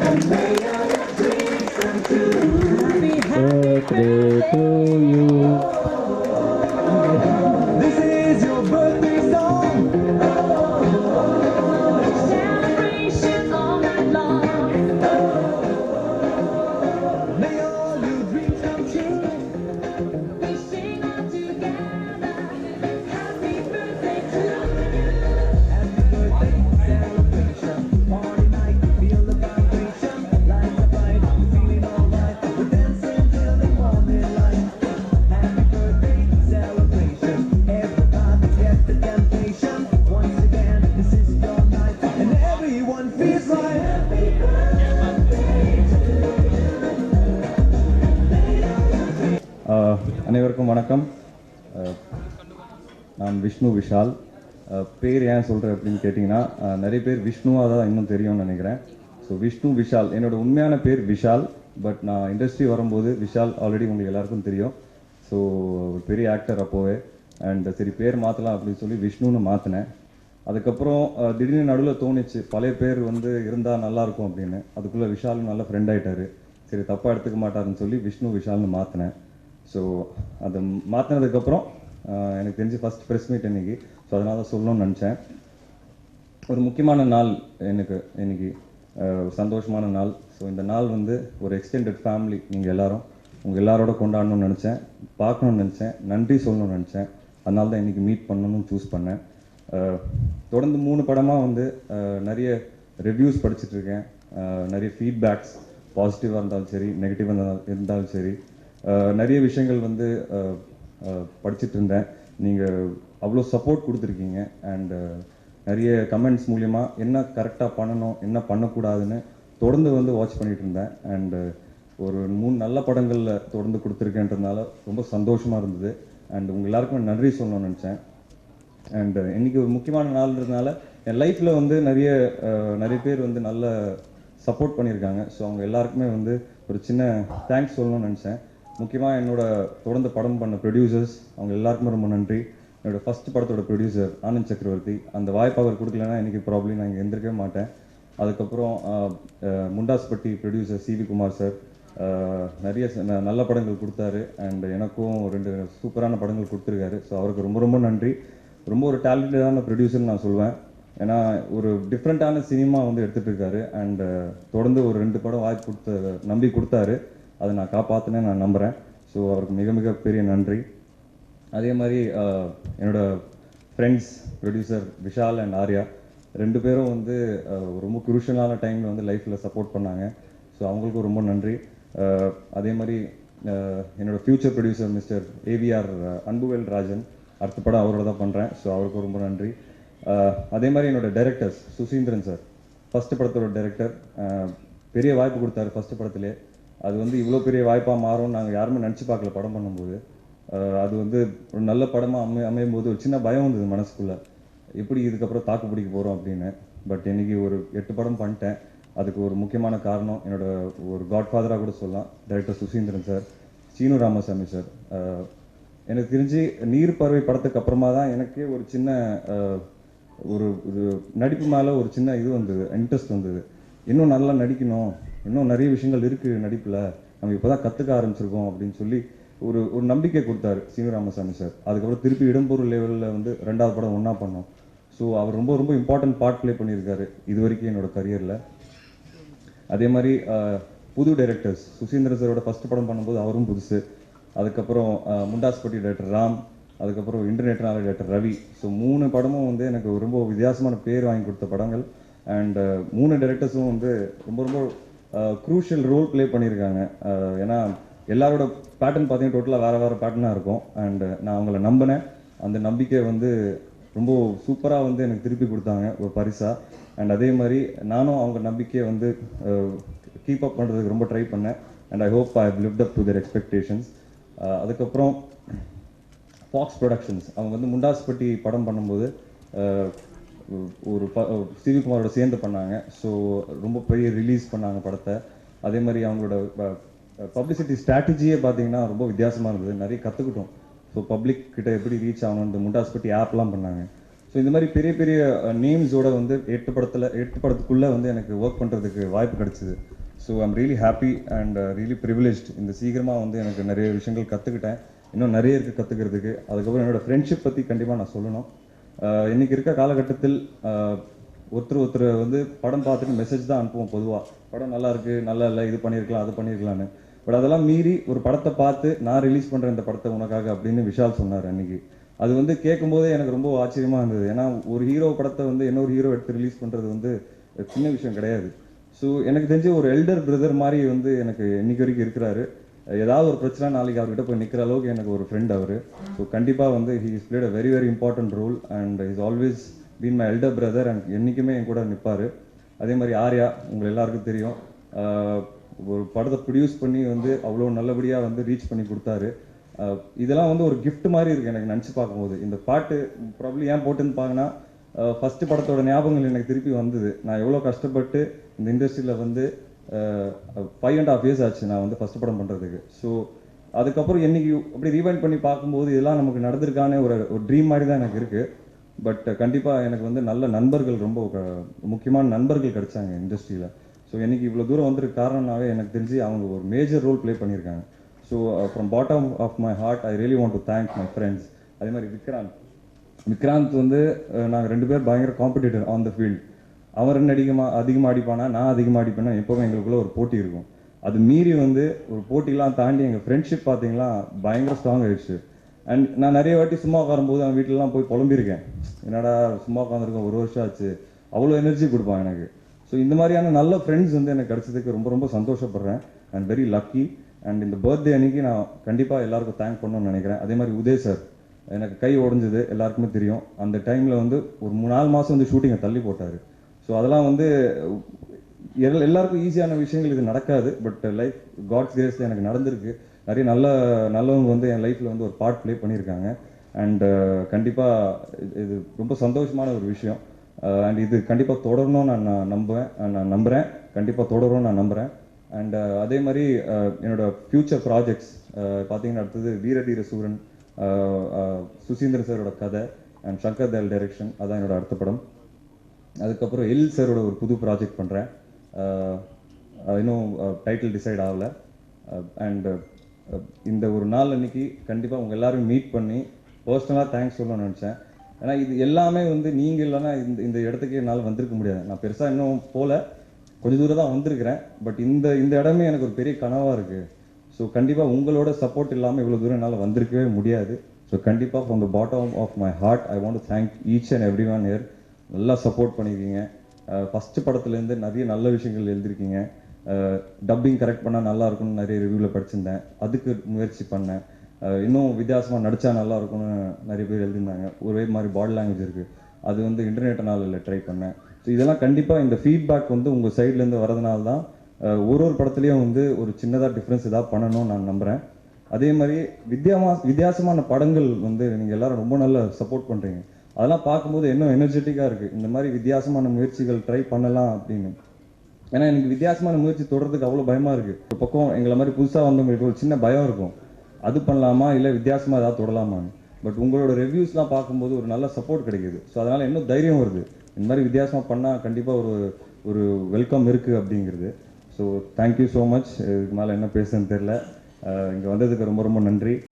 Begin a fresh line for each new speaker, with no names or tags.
And may all your dreams come true. Happy birthday to you. This is your birthday song. Celebration all night long. May all your dreams come true. We sing all together. Happy birthday to you. Happy birthday celebration. Party night, feel the vibration. Lights are bright, feeling alright. We're dancing till the morning light. Happy birthday celebration. Everybody get the temptation. Once again, this is your night, and everyone feels right. Happy birthday to you.
அனைவருக்கும் வணக்கம். நான் விஷ்ணு விஷால். பேர் ஏன் சொல்கிறேன் அப்படின்னு கேட்டிங்கன்னா, நிறைய பேர் விஷ்ணுவாக தான் இன்னும் தெரியும்னு நினைக்கிறேன். ஸோ விஷ்ணு விஷால் என்னோட உண்மையான பேர் விஷால். பட் நான் இண்டஸ்ட்ரி வரும்போது விஷால் ஆல்ரெடி உங்களுக்கு எல்லாருக்கும் தெரியும். ஸோ ஒரு பெரிய ஆக்டர் அப்போவே. அண்ட் சரி பேர் மாற்றலாம் அப்படின்னு சொல்லி விஷ்ணுன்னு மாற்றினேன். அதுக்கப்புறம் திடீர்னு நடுவில் தோணுச்சு பழைய பேர் வந்து இருந்தால் நல்லாயிருக்கும் அப்படின்னு. அதுக்குள்ளே விஷாலும் நல்ல ஃப்ரெண்ட் ஆகிட்டாரு. சரி தப்பாக எடுத்துக்க மாட்டாருன்னு சொல்லி விஷ்ணு விஷால்னு மாற்றினேன். ஸோ அதை மாற்றினதுக்கப்புறம் எனக்கு தெரிஞ்சு ஃபஸ்ட் ப்ரெஸ் மீட் இன்னைக்கு. ஸோ அதனால தான் சொல்லணும்னு நினச்சேன். ஒரு முக்கியமான நாள் எனக்கு இன்னைக்கு, சந்தோஷமான நாள். ஸோ இந்த நாள் வந்து ஒரு எக்ஸ்டெண்டட் ஃபேமிலி, நீங்கள் எல்லாரும் உங்கள் எல்லாரோட கொண்டாடணும்னு நினச்சேன், பார்க்கணுன்னு நினச்சேன், நன்றி சொல்லணும்னு நினச்சேன். அதனால தான் இன்றைக்கி மீட் பண்ணணும்னு சூஸ் பண்ணேன். தொடர்ந்து 3 படமாக வந்து நிறைய ரிவ்யூஸ் படிச்சுட்ருக்கேன். நிறைய ஃபீட்பேக்ஸ் பாசிட்டிவாக இருந்தாலும் சரி, நெகட்டிவாக இருந்தாலும் சரி, நிறைய விஷயங்கள் வந்து படிச்சுட்டு இருந்தேன். நீங்கள் அவ்வளோ சப்போர்ட் கொடுத்துருக்கீங்க. அண்டு நிறைய கமெண்ட்ஸ் மூலியமாக என்ன கரெக்டாக பண்ணணும், என்ன பண்ணக்கூடாதுன்னு தொடர்ந்து வந்து வாட்ச் பண்ணிகிட்டு இருந்தேன். அண்டு ஒரு 3 நல்ல படங்களில் தொடர்ந்து கொடுத்துருக்கேன்றதுனால ரொம்ப சந்தோஷமாக இருந்தது. அண்ட் உங்கள் எல்லாருக்குமே நன்றி சொல்லணும்னு நினச்சேன். அண்டு இன்றைக்கி ஒரு முக்கியமான நாள்ன்றதுனால என் லைஃப்பில் வந்து நிறைய பேர் வந்து நல்ல சப்போர்ட் பண்ணியிருக்காங்க. ஸோ அவங்க எல்லாருக்குமே வந்து ஒரு சின்ன தேங்க்ஸ் சொல்லணும்னு நினச்சேன். முக்கியமாக என்னோட தொடர்ந்து படம் பண்ண ப்ரொடியூசர்ஸ், அவங்க எல்லாருக்குமே ரொம்ப நன்றி. என்னோட ஃபஸ்ட் படத்தோட ப்ரொடியூசர் ஆனந்த் சக்கரவர்த்தி, அந்த வாய்ப்பு அவர் கொடுக்கலன்னா இன்றைக்கி ப்ராப்ளம் நான் இங்கே எழுந்திருக்கவே மாட்டேன். அதுக்கப்புறம் முண்டாஸ்பட்டி ப்ரொடியூசர் சிவி குமார் சார் நிறைய நல்ல படங்கள் கொடுத்தாரு. அண்ட் எனக்கும் 2 சூப்பரான படங்கள் கொடுத்துருக்காரு. ஸோ அவருக்கு ரொம்ப ரொம்ப நன்றி. ரொம்ப ஒரு டேலண்டடான ப்ரொடியூசர்னு நான் சொல்வேன். ஏன்னா ஒரு டிஃப்ரெண்ட்டான சினிமா வந்து எடுத்துகிட்டு இருக்காரு. அண்டு தொடர்ந்து ஒரு 2 படம் வாய்ப்பு நம்பி கொடுத்தாரு. அதை நான் காப்பாற்றினேன், நான் நம்புகிறேன். ஸோ அவருக்கு மிக மிக பெரிய நன்றி. அதே மாதிரி என்னோடய friends producer Vishal and Arya 2 பேரும் வந்து ரொம்ப குரூஷியலான டைமில் வந்து லைஃப்பில் சப்போர்ட் பண்ணாங்க. ஸோ அவங்களுக்கும் ரொம்ப நன்றி. அதே மாதிரி என்னோடய future producer mister AVR Anbuvel Rajan, அடுத்த படம் அவரோட தான் பண்ணுறேன். ஸோ அவருக்கும் ரொம்ப நன்றி. அதே மாதிரி என்னோடய டைரக்டர்ஸ் சுசீந்திரன் சார், ஃபஸ்ட்டு படத்தோட டைரக்டர், பெரிய வாய்ப்பு கொடுத்தாரு ஃபஸ்ட்டு படத்துலேயே. அது வந்து இவ்வளோ பெரிய வாய்ப்பாக மாறும்னு நாங்கள் யாருமே நினச்சி பார்க்கல படம் பண்ணும்போது. அது வந்து ஒரு நல்ல படமாக அமையும் போது ஒரு சின்ன பயம் வந்தது மனசுக்குள்ளே, எப்படி இதுக்கப்புறம் தாக்கு பிடிக்க போகிறோம் அப்படின்னு. பட் இன்றைக்கி ஒரு 8 படம் பண்ணிட்டேன். அதுக்கு ஒரு முக்கியமான காரணம் என்னோட ஒரு காட்ஃபாதராக கூட சொல்லலாம், director Suseenthiran sir, Seenu Ramasamy sir. எனக்கு தெரிஞ்சு நீர் பறவை படத்துக்கு அப்புறமா தான் எனக்கே ஒரு சின்ன ஒரு நடிப்பு மேலே ஒரு சின்ன இது வந்தது, இன்ட்ரெஸ்ட் வந்தது. இன்னும் நல்லா நடிக்கணும், இன்னும் நிறைய விஷயங்கள் இருக்குது நடிப்பில், நம்ம இப்போ தான் கற்றுக்க ஆரம்பிச்சிருக்கோம் அப்படின்னு சொல்லி ஒரு நம்பிக்கை கொடுத்தாரு சீனு ராமசாமி சார். அதுக்கப்புறம் திருப்பி இடம்பொருள் லெவலில் வந்து 2வது படம் ஒன்றா பண்ணோம். ஸோ அவர் ரொம்ப ரொம்ப இம்பார்ட்டன்ட் பார்ட் ப்ளே பண்ணியிருக்காரு இது வரைக்கும் என்னோடய கரியரில். அதே மாதிரி புது டைரக்டர்ஸ், சுசீந்திரன் சாரோட ஃபஸ்ட்டு படம் பண்ணும்போது அவரும் புதுசு. அதுக்கப்புறம் முண்டாஸ்பட்டி டைரக்டர் ராம், அதுக்கப்புறம் இன்டர்நெட்னால டைரக்டர் ரவி. ஸோ 3 படமும் வந்து எனக்கு ரொம்ப வித்தியாசமான பேர் வாங்கி கொடுத்த படங்கள். அண்ட் 3 டைரக்டர்ஸும் வந்து ரொம்ப ரொம்ப க்ரூஷியல் ரோல் ப்ளே பண்ணியிருக்காங்க. ஏன்னா எல்லாரோட பேட்டர்ன் பார்த்தீங்கன்னா டோட்டலாக வேறு பேட்டர்னாக இருக்கும். அண்ட் நான் அவங்கள நம்பினேன். அந்த நம்பிக்கை வந்து ரொம்ப சூப்பராக வந்து எனக்கு திருப்பி கொடுத்தாங்க ஒரு பரிசாக. அண்ட் அதே மாதிரி நானும் அவங்க நம்பிக்கையை வந்து கீப் அப் பண்ணுறதுக்கு ரொம்ப ட்ரை பண்ணேன். And I hope I have lived up to their expectations. அதுக்கப்புறம் ஃபாக்ஸ் ப்ரொடக்ஷன்ஸ், அவங்க வந்து முண்டாஸ்பட்டி படம் பண்ணும்போது ஒரு சிவி குமாரோட சேர்ந்து பண்ணாங்க. ஸோ ரொம்ப பெரிய ரிலீஸ் பண்ணாங்க படத்தை. அதே மாதிரி அவங்களோட பப்ளிசிட்டி ஸ்ட்ராட்டஜியே பார்த்தீங்கன்னா ரொம்ப வித்தியாசமாக இருந்தது. நிறைய கற்றுக்கிட்டோம். ஸோ பப்ளிக் கிட்ட எப்படி ரீச் ஆகணும், இந்த முண்டாஸ்பட்டி ஆப்லாம் பண்ணாங்க. ஸோ இந்த மாதிரி பெரிய பெரிய நேம்ஸோட வந்து 8 படத்துக்குள்ளே வந்து எனக்கு ஒர்க் பண்ணுறதுக்கு வாய்ப்பு கிடைச்சிது. So I'm really happy and really privileged. இந்த சீக்கிரமாக வந்து எனக்கு நிறைய விஷயங்கள் கற்றுக்கிட்டேன், இன்னும் நிறைய இருக்குது கற்றுக்கிறதுக்கு. அதுக்கப்புறம் என்னோடய ஃப்ரெண்ட்ஷிப் பற்றி கண்டிப்பாக நான் சொல்லணும். இன்றைக்கி இருக்க காலகட்டத்தில் ஒருத்தர் வந்து படம் பார்த்துட்டு மெசேஜ் தான் அனுப்புவோம் பொதுவாக, படம் நல்லா இருக்குது, நல்லா இல்லை, இது பண்ணியிருக்கலாம், அது பண்ணியிருக்கலான்னு. பட் அதெல்லாம் மீறி ஒரு படத்தை பார்த்து நான் ரிலீஸ் பண்ணுறேன் இந்த படத்தை உனக்காக அப்படின்னு விஷால் சொன்னார் அன்றைக்கி. அது வந்து கேட்கும்போதே எனக்கு ரொம்ப ஆச்சரியமாக இருந்தது. ஏன்னா ஒரு ஹீரோ படத்தை வந்து இன்னொரு ஹீரோ எடுத்து ரிலீஸ் பண்ணுறது வந்து சின்ன விஷயம் கிடையாது. ஸோ எனக்கு தெரிஞ்ச ஒரு எல்டர் பிரதர் மாதிரி வந்து எனக்கு இன்னைக்கு வரைக்கும் இருக்கிறாரு. ஏதாவது ஒரு பிரச்சனை நாளைக்கு அவர்கிட்ட போய் நிற்கிற அளவுக்கு எனக்கு ஒரு ஃப்ரெண்ட் அவர். ஸோ கண்டிப்பாக வந்து he is played a very very important role and is always been my elder brother and என்றைக்குமே என் கூட நிற்பார். அதே மாதிரி ஆர்யா உங்கள் எல்லாருக்கும் தெரியும், ஒரு படத்தை ப்ரொடியூஸ் பண்ணி வந்து அவ்வளோ நல்லபடியாக வந்து ரீச் பண்ணி கொடுத்தாரு. இதெல்லாம் வந்து ஒரு கிஃப்ட் மாதிரி இருக்குது எனக்கு நினச்சி பார்க்கும்போது. இந்த பாட்டு ப்ராப்ளி ஏன் போட்டுன்னு பாங்கன்னா, ஃபஸ்ட்டு படத்தோட ஞாபகங்கள் எனக்கு திருப்பி வந்தது. நான் எவ்வளோ கஷ்டப்பட்டு இந்த இண்டஸ்ட்ரியில் வந்து 5.5 years ஆச்சு நான் வந்து ஃபஸ்ட்டு படம் பண்ணுறதுக்கு. ஸோ அதுக்கப்புறம் என்னைக்கு அப்படி ரீவைண்ட் பண்ணி பார்க்கும்போது இதெல்லாம் நமக்கு நடந்திருக்கானே ஒரு ட்ரீம் மாதிரி தான் எனக்கு இருக்குது. பட் கண்டிப்பாக எனக்கு வந்து நல்ல நண்பர்கள், ரொம்ப முக்கியமான நண்பர்கள் கிடைச்சாங்க இண்டஸ்ட்ரியில். ஸோ என்னைக்கு இவ்வளோ தூரம் வந்திருக்க காரணம்னாவே எனக்கு தெரிஞ்சு அவங்க ஒரு மேஜர் ரோல் ப்ளே பண்ணியிருக்காங்க. So from bottom of my heart I really want to thank my friends. அதே மாதிரி விக்ராந்த் வந்து நாங்கள் 2 பேர் பயங்கர காம்படிட்டர் ஆன் த ஃபீல்ட். அவன் 2 அதிகமாக அடிப்பானா, நான் அதிகமாக அடிப்பேனா, எப்போவுமே எங்களுக்குள்ள ஒரு போட்டி இருக்கும். அது மீறி வந்து ஒரு போட்டிலாம் தாண்டி எங்கள் ஃப்ரெண்ட்ஷிப் பார்த்தீங்களா பயங்கர ஸ்ட்ராங் ஆயிடுச்சு. அண்ட் நான் நிறைய வாட்டி சும்மா உட்காரும்போது அவன் வீட்டிலலாம் போய் புலம்பியிருக்கேன், என்னடா சும்மா உட்காந்துருக்கோம் 1 வருஷம் ஆச்சு, அவ்வளோ எனர்ஜி கொடுப்பான் எனக்கு. ஸோ இந்த மாதிரியான நல்ல ஃப்ரெண்ட்ஸ் வந்து எனக்கு கிடைச்சதுக்கு ரொம்ப ரொம்ப சந்தோஷப்படுறேன் அண்ட் வெரி லக்கி. அண்ட் இந்த பர்த்டே அன்னைக்கு நான் கண்டிப்பாக எல்லாருக்கும் தேங்க் பண்ணணும்னு நினைக்கிறேன். அதே மாதிரி உதய் சார், எனக்கு கை உடஞ்சது எல்லாருக்குமே தெரியும். அந்த டைமில் வந்து ஒரு 4 மாதம் வந்து ஷூட்டிங்கை தள்ளி போட்டார். ஸோ அதெல்லாம் வந்து எல்லாருக்கும் ஈஸியான விஷயங்கள் இது நடக்காது. பட் லைஃப் காட்ஸ் கிரேஸில் எனக்கு நடந்திருக்கு. நிறைய நல்லவங்க வந்து என் லைஃப்பில் வந்து ஒரு பார்ட் ப்ளே பண்ணியிருக்காங்க. அண்ட் கண்டிப்பாக இது ரொம்ப சந்தோஷமான ஒரு விஷயம். அண்ட் இது கண்டிப்பாக தொடரணும்னு நான் நம்புகிறேன். கண்டிப்பாக தொடரும்னு நான் நம்புகிறேன். அண்ட் அதே மாதிரி என்னோட ஃப்யூச்சர் ப்ராஜெக்ட்ஸ் பார்த்தீங்கன்னா, அடுத்தது வீரதீர சூரன், சுசீந்திரன் சாரோட கதை அண்ட் சங்கர் தயாள் டைரக்ஷன், அதான் என்னோட அடுத்த படம். அதுக்கப்புறம் எல் சாரோட ஒரு புது ப்ராஜெக்ட் பண்ணுறேன். இன்னும் டைட்டில் டிசைட் ஆகலை. அண்ட் இந்த ஒரு நாள் அன்னைக்கு கண்டிப்பாக உங்கள் எல்லாரும் மீட் பண்ணி பர்சனலாக தேங்க்ஸ் சொல்லணும்னு நினச்சேன். ஏன்னா இது எல்லாமே வந்து நீங்கள் இல்லைன்னா இந்த இடத்துக்கு என்னால் வந்திருக்க முடியாது. நான் பெருசாக இன்னும் போல, கொஞ்சம் தூரம் தான் வந்திருக்கிறேன். பட் இந்த இடமே எனக்கு ஒரு பெரிய கனவாக இருக்குது. ஸோ கண்டிப்பாக உங்களோட சப்போர்ட் இல்லாமல் இவ்வளோ தூரம் என்னால் வந்திருக்கவே முடியாது. ஸோ கண்டிப்பாக from the bottom of my heart I want to thank each and every one here. நல்லா சப்போர்ட் பண்ணியிருக்கீங்க. ஃபஸ்ட்டு படத்துலேருந்து நிறைய நல்ல விஷயங்கள் எழுதியிருக்கீங்க. டப்பிங் கரெக்ட் பண்ணால் நல்லா இருக்கும்னு நிறைய ரிவ்யூவில் படிச்சிருந்தேன், அதுக்கு முயற்சி பண்ணேன். இன்னும் வித்தியாசமாக நடித்தா நல்லா இருக்கும்னு நிறைய பேர் எழுதியிருந்தாங்க. ஒரே மாதிரி பாடி லாங்குவேஜ் இருக்குது, அது வந்து இன்டர்நெட்னால் இல்லை ட்ரை பண்ணேன். ஸோ இதெல்லாம் கண்டிப்பாக இந்த ஃபீட்பேக் வந்து உங்கள் சைட்லேருந்து வரதுனால தான் ஒரு படத்துலேயும் வந்து ஒரு சின்னதாக டிஃப்ரென்ஸ் எதாவது பண்ணணும்னு நான் நம்புகிறேன். அதே மாதிரி வித்தியாசமான படங்கள் வந்து நீங்கள் எல்லோரும் ரொம்ப நல்லா சப்போர்ட் பண்ணுறீங்க. அதெல்லாம் பார்க்கும்போது இன்னும் எனர்ஜெட்டிக்காக இருக்குது. இந்த மாதிரி வித்தியாசமான முயற்சிகள் ட்ரை பண்ணலாம் அப்படின்னு. ஏன்னா எனக்கு வித்தியாசமான முயற்சி தொடர்றதுக்கு அவ்வளோ பயமாக இருக்குது. ஒரு பக்கம் எங்களை மாதிரி புதுசாக வந்தவங்களுக்கு ஒரு சின்ன பயம் இருக்கும், அது பண்ணலாமா இல்லை வித்தியாசமாக ஏதாவது தொடலாமான்னு. பட் உங்களோட ரிவ்யூஸ்லாம் பார்க்கும்போது ஒரு நல்ல சப்போர்ட் கிடைக்குது. ஸோ அதனால் இன்னும் தைரியம் வருது, இந்த மாதிரி வித்தியாசமாக பண்ணால் கண்டிப்பாக ஒரு வெல்கம் இருக்குது அப்படிங்கிறது. So thank you so much. இதுக்கு மேலே என்ன பேசுன்னு தெரில. இங்கே வந்ததுக்கு ரொம்ப ரொம்ப நன்றி.